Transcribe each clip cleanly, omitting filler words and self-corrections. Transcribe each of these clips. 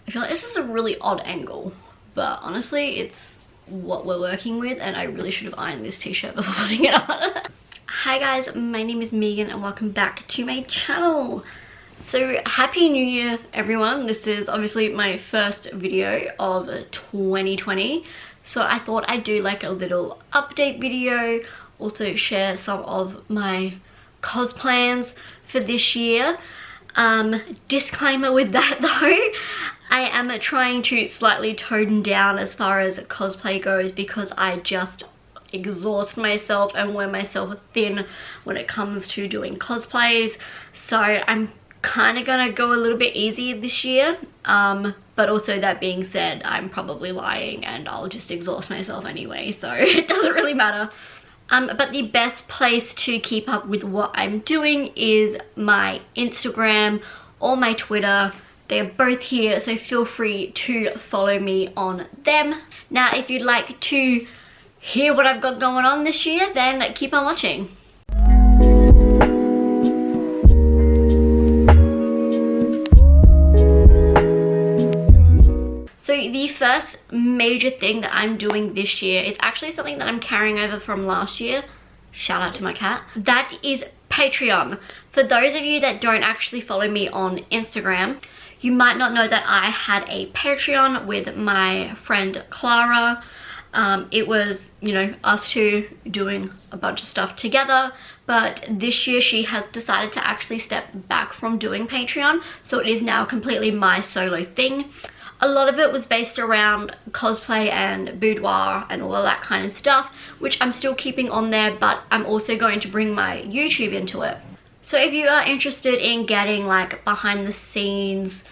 I feel like this is a really odd angle, but honestly it's what we're working with, and I really should have ironed this t-shirt before putting it on. Hi guys, my name is Megan and welcome back to my channel. So happy new year everyone. This is obviously my first video of 2020, so I thought I'd do like a little update video, also share some of my cos plans for this year. Disclaimer with that though, I am trying to slightly tone down as far as cosplay goes because I just exhaust myself and wear myself thin when it comes to doing cosplays. So I'm kind of gonna go a little bit easier this year, but also that being said, I'm probably lying and I'll just exhaust myself anyway, so it doesn't really matter. But the best place to keep up with what I'm doing is my Instagram or my Twitter. They're both here, so feel free to follow me on them. Now, if you'd like to hear what I've got going on this year, then keep on watching. So the first major thing that I'm doing this year is actually something that I'm carrying over from last year. Shout out to my cat. That is Patreon. For those of you that don't actually follow me on Instagram, you might not know that I had a Patreon with my friend Clara. It was, you know, us two doing a bunch of stuff together, but this year she has decided to actually step back from doing Patreon, so it is now completely my solo thing. A lot of it was based around cosplay and boudoir and all of that kind of stuff, which I'm still keeping on there, but I'm also going to bring my YouTube into it. So if you are interested in getting like behind the scenes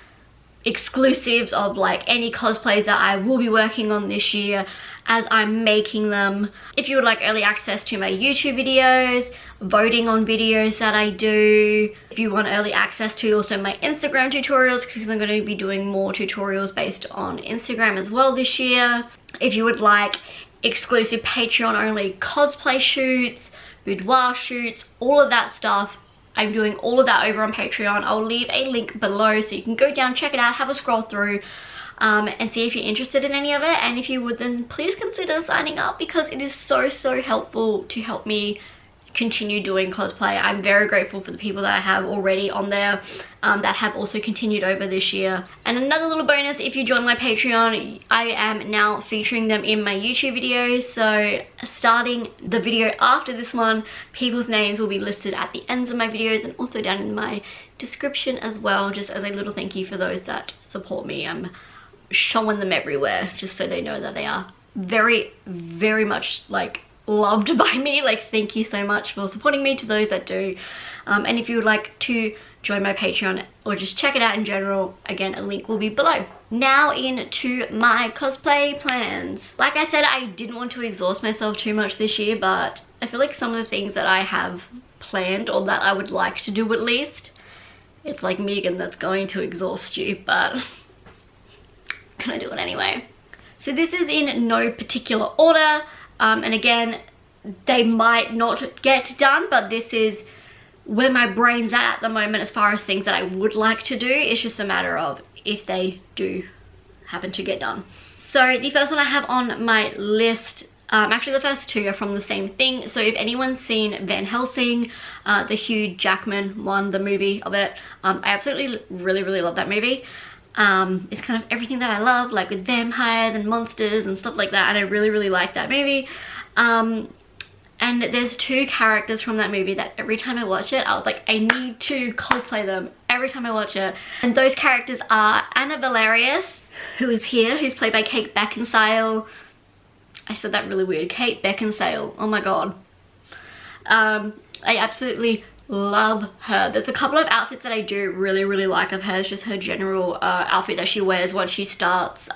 exclusives of like any cosplays that I will be working on this year as I'm making them, if you would like early access to my YouTube videos, voting on videos that I do, if you want early access to also my Instagram tutorials, because I'm going to be doing more tutorials based on Instagram as well this year, if you would like exclusive Patreon only cosplay shoots, boudoir shoots, all of that stuff, I'm doing all of that over on Patreon. I'll leave a link below so you can go down, check it out, have a scroll through, and see if you're interested in any of it. And if you would, then please consider signing up because it is so helpful to help me continue doing cosplay. I'm very grateful for the people that I have already on there that have also continued over this year. And another little bonus, if you join my Patreon, I am now featuring them in my YouTube videos. So starting the video after this one, people's names will be listed at the ends of my videos and also down in my description as well, just as a little thank you for those that support me. I'm showing them everywhere just so they know that they are very much like loved by me. Like, thank you so much for supporting me to those that do. And if you would like to join my Patreon or just check it out in general, again, a link will be below. Now into my cosplay plans. Like I said, I didn't want to exhaust myself too much this year, but I feel like some of the things that I have planned or that I would like to do at least, it's like, Megan, that's going to exhaust you, but gonna do it anyway. So this is in no particular order. And again, they might not get done, but this is where my brain's at the moment as far as things that I would like to do. It's just a matter of if they do happen to get done. So the first one I have on my list, actually the first two are from the same thing. So if anyone's seen Van Helsing, the Hugh Jackman one, the movie of it, I absolutely really love that movie. It's kind of everything that I love, like with vampires and monsters and stuff like that, and I really like that movie. And there's two characters from that movie that every time I watch it, I was like, I need to cosplay them every time I watch it. And those characters are Anna Valerius, who is here, who's played by Kate Beckinsale. I said that really weird, Kate Beckinsale, oh my god. I absolutely love her. There's a couple of outfits that I do really like of hers, just her general outfit that she wears once she starts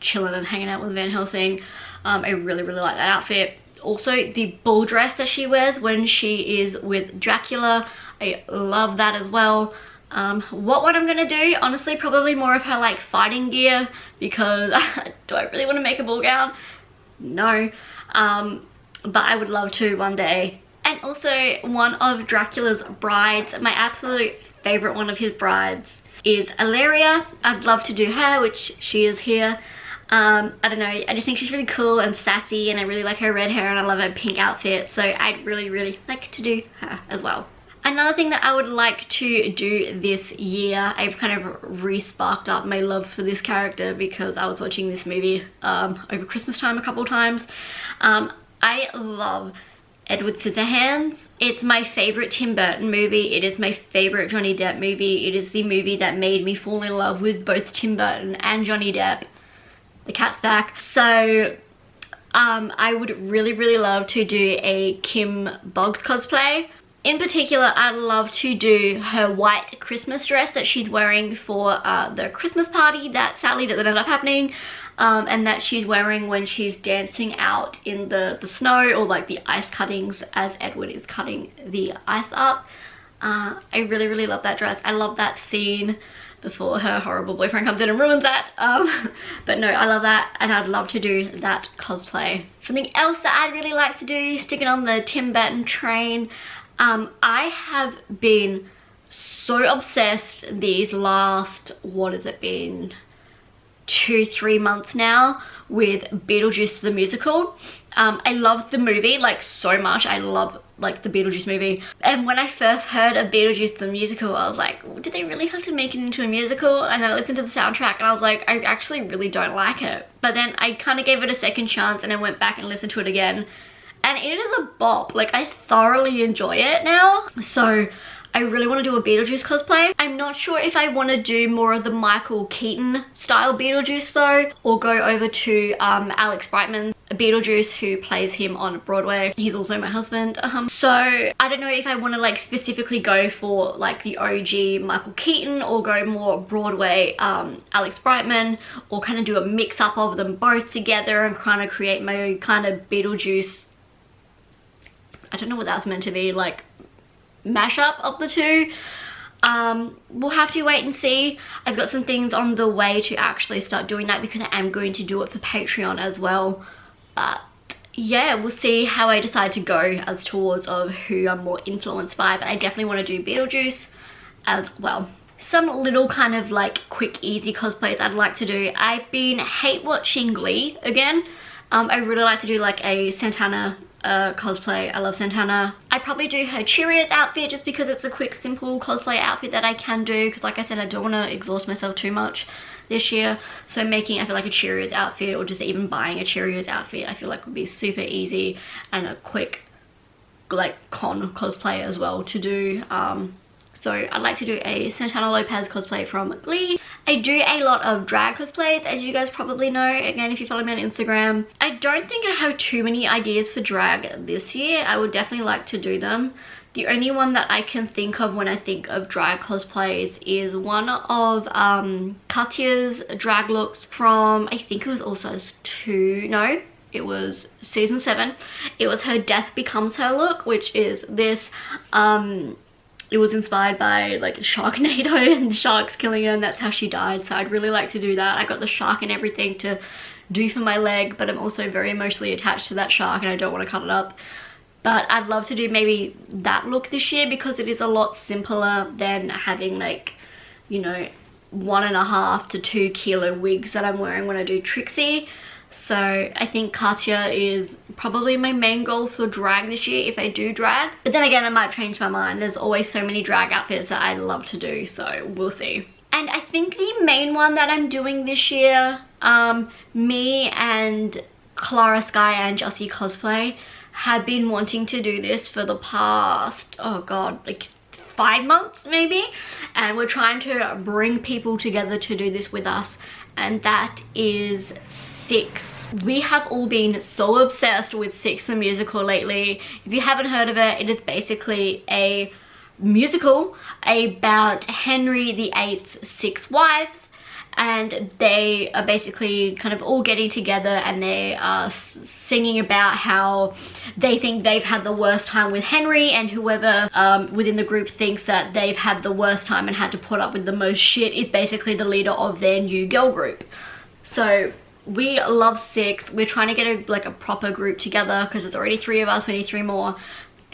chilling and hanging out with Van Helsing. I really like that outfit. Also the ball dress that she wears when she is with Dracula, I love that as well. What one I'm gonna do, honestly, probably more of her like fighting gear, because do I really want to make a ball gown? No, but I would love to one day. And also one of Dracula's brides, my absolute favorite one of his brides, is Ilaria. I'd love to do her, which she is here. I don't know, I just think she's really cool and sassy, and I really like her red hair, and I love her pink outfit, so I'd really like to do her as well. Another thing that I would like to do this year, I've kind of re-sparked up my love for this character because I was watching this movie over Christmas time a couple times. I love Edward Scissorhands. It's my favorite Tim Burton movie. It is my favorite Johnny Depp movie. It is the movie that made me fall in love with both Tim Burton and Johnny Depp. The cat's back. So I would really love to do a Kim Boggs cosplay. In particular, I'd love to do her white Christmas dress that she's wearing for the Christmas party that sadly doesn't end up happening, and that she's wearing when she's dancing out in the snow, or like the ice cuttings as Edward is cutting the ice up. I really love that dress. I love that scene before her horrible boyfriend comes in and ruins that. But no, I love that, and I'd love to do that cosplay. Something else that I'd really like to do, sticking on the Tim Burton train, I have been so obsessed these last, what has it been, 2-3 months now with Beetlejuice the musical. I love the movie like so much. I love like the Beetlejuice movie, and when I first heard of Beetlejuice the musical, I was like, did they really have to make it into a musical? And then I listened to the soundtrack and I was like, I actually really don't like it. But then I kind of gave it a second chance and I went back and listened to it again, and it is a bop. Like, I thoroughly enjoy it now. So I really want to do a Beetlejuice cosplay. I'm not sure if I want to do more of the Michael Keaton style Beetlejuice though, or go over to Alex Brightman's Beetlejuice, who plays him on Broadway. He's also my husband. So I don't know if I want to like specifically go for like the OG Michael Keaton, or go more Broadway Alex Brightman, or kind of do a mix up of them both together and kind of create my own kind of Beetlejuice, I don't know what that's meant to be, like mashup of the two. We'll have to wait and see. I've got some things on the way to actually start doing that, because I am going to do it for Patreon as well. But yeah, we'll see how I decide to go as towards of who I'm more influenced by, but I definitely want to do Beetlejuice as well. Some little kind of like quick easy cosplays I'd like to do. I've been hate watching Glee again. I really like to do like a Santana cosplay. I love Santana. I'd probably do her Cheerios outfit just because it's a quick simple cosplay outfit that I can do, because like I said, I don't want to exhaust myself too much this year. So making, I feel like, a Cheerios outfit, or just even buying a Cheerios outfit, I feel like would be super easy and a quick like con cosplay as well to do. So I'd like to do a Santana Lopez cosplay from Glee. I do a lot of drag cosplays, as you guys probably know, again if you follow me on Instagram. I don't think I have too many ideas for drag this year. I would definitely like to do them. The only one that I can think of when I think of drag cosplays is one of Katya's drag looks from, I think it was also 2, no, it was season 7. It was her Death Becomes Her look, which is this, it was inspired by like Sharknado and sharks killing her, and that's how she died. So I'd really like to do that. I got the shark and everything to do for my leg, but I'm also very emotionally attached to that shark and I don't want to cut it up. But I'd love to do maybe that look this year, because it is a lot simpler than having like, you know, 1.5 to 2 kilo wigs that I'm wearing when I do Trixie. So I think Katya is probably my main goal for drag this year if I do drag. But then again, I might change my mind. There's always so many drag outfits that I love to do, so we'll see. And I think the main one that I'm doing this year, me and Clara Sky and Jussie Cosplay have been wanting to do this for the past, oh god, like 5 months maybe. And we're trying to bring people together to do this with us, and that is Six. We have all been so obsessed with Six the musical lately. If you haven't heard of it, it is basically a musical about Henry VIII's 6 wives, and they are basically kind of all getting together and they are singing about how they think they've had the worst time with Henry, and whoever within the group thinks that they've had the worst time and had to put up with the most shit is basically the leader of their new girl group. So we love Six. We're trying to get like a proper group together, because there's already 3 of us, we need 3 more.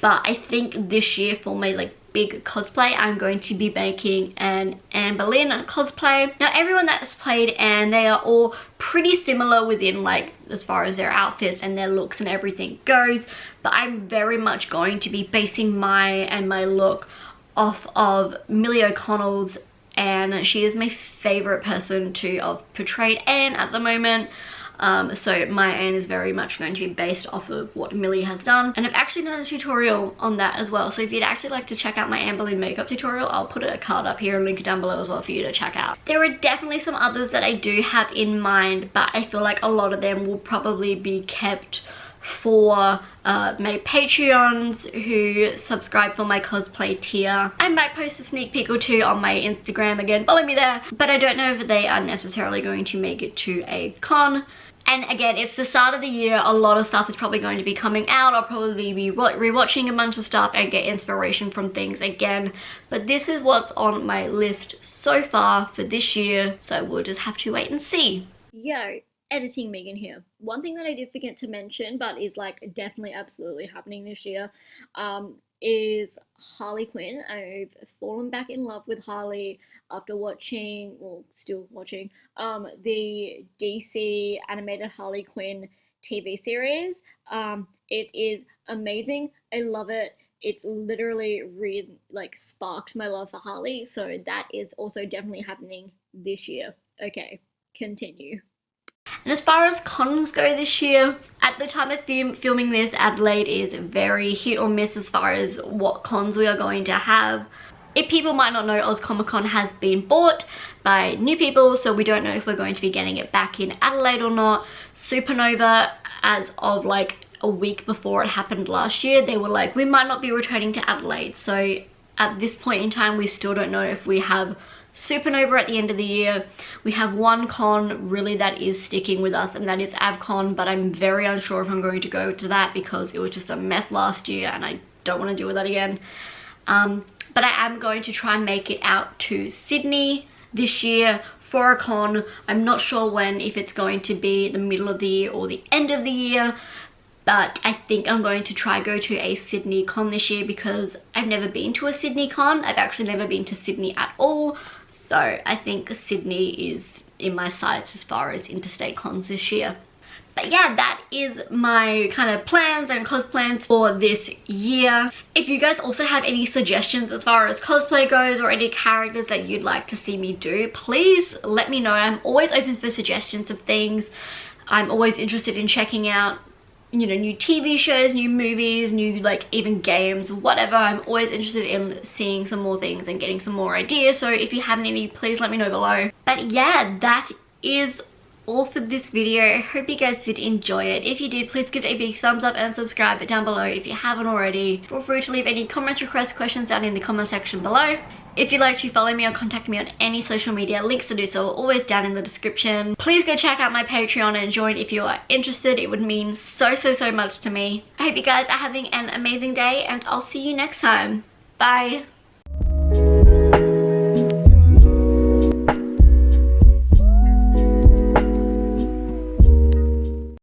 But I think this year for my like big cosplay, I'm going to be making an Anne Boleyn cosplay. Now everyone that's played Anne, they are all pretty similar within like as far as their outfits and their looks and everything goes, but I'm very much going to be basing my look off of Millie O'Connell's Anne. She is my favorite person to have portrayed Anne at the moment. So my Anne is very much going to be based off of what Millie has done, and I've actually done a tutorial on that as well. So if you'd actually like to check out my Anne Boleyn makeup tutorial, I'll put a card up here and link it down below as well for you to check out. There are definitely some others that I do have in mind, but I feel like a lot of them will probably be kept for my Patreons who subscribe for my cosplay tier. I might post a sneak peek or two on my Instagram, again follow me there, but I don't know if they are necessarily going to make it to a con. And again, it's the start of the year, a lot of stuff is probably going to be coming out. I'll probably be rewatching a bunch of stuff and get inspiration from things again, but this is what's on my list so far for this year, so we'll just have to wait and see. Yo, editing Megan here. One thing that I did forget to mention, but is like definitely absolutely happening this year, is Harley Quinn. I've fallen back in love with Harley after watching, well, still watching, the DC animated Harley Quinn TV series. It is amazing. I love it. It's literally like sparked my love for Harley, so that is also definitely happening this year. Okay, continue. And as far as cons go this year, at the time of filming this, Adelaide is very hit or miss as far as what cons we are going to have. If people might not know, Oz Comic Con has been bought by new people, so we don't know if we're going to be getting it back in Adelaide or not. Supernova, as of like a week before it happened last year, they were like, we might not be returning to Adelaide. So at this point in time, we still don't know if we have Supernova at the end of the year. We have one con really that is sticking with us, and that is AvCon, but I'm very unsure if I'm going to go to that because it was just a mess last year and I don't want to deal with that again. But I am going to try and make it out to Sydney this year for a con. I'm not sure when, if it's going to be the middle of the year or the end of the year, but I think I'm going to try go to a Sydney con this year because I've never been to a Sydney con. I've actually never been to Sydney at all. So I think Sydney is in my sights as far as interstate cons this year. But yeah, that is my kind of plans and cos plans for this year. If you guys also have any suggestions as far as cosplay goes or any characters that you'd like to see me do, please let me know. I'm always open for suggestions of things. I'm always interested in checking out, you know, new TV shows, new movies, new like even games, whatever. I'm always interested in seeing some more things and getting some more ideas. So if you have any, please let me know below. But yeah, that is all for this video. I hope you guys did enjoy it. If you did, please give it a big thumbs up and subscribe down below if you haven't already. Feel free to leave any comments, requests, questions down in the comment section below. If you'd like to follow me or contact me on any social media, links to do so are always down in the description. Please go check out my Patreon and join if you are interested. It would mean so much to me. I hope you guys are having an amazing day, and I'll see you next time. Bye.